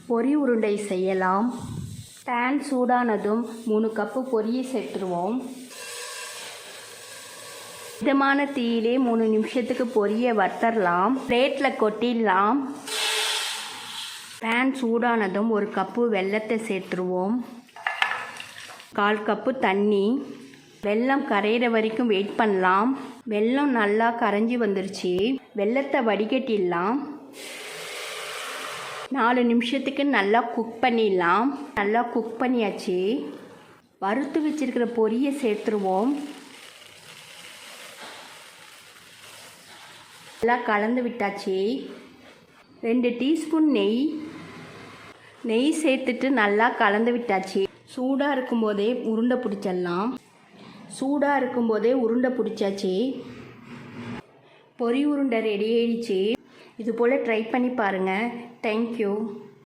பொரி உருண்டை செய்யலாம். பேன் சூடானதும் 3 கப்பு பொரியை சேர்த்துருவோம். மிதமான தீயிலே 3 நிமிஷத்துக்கு பொரியை வறுத்தரலாம். பிளேட்டில் கொட்டிடலாம். பேன் சூடானதும் 1 கப்பு வெல்லத்தை சேர்த்துருவோம். 1/4 கப்பு தண்ணி. வெல்லம் கரையிற வரைக்கும் வெயிட் பண்ணலாம். வெல்லம் நல்லா கரைஞ்சி வந்துருச்சு. வெல்லத்தை வடிகட்டிடலாம். 4 நிமிஷத்துக்கு நல்லா குக் பண்ணிடலாம். நல்லா குக் பண்ணியாச்சு. வறுத்து வச்சிருக்கிற பொரியை சேர்த்துருவோம். நல்லா கலந்து விட்டாச்சு. 2 டீஸ்பூன் நெய் சேர்த்துட்டு நல்லா கலந்து விட்டாச்சு. சூடாக இருக்கும்போதே உருண்டை பிடிச்சிடலாம். சூடாக இருக்கும்போதே உருண்டை பிடிச்சாச்சு. பொரி உருண்டை ரெடி ஆயிடுச்சு. இது போல் ட்ரை பண்ணி பாருங்கள். தேங்க்யூ.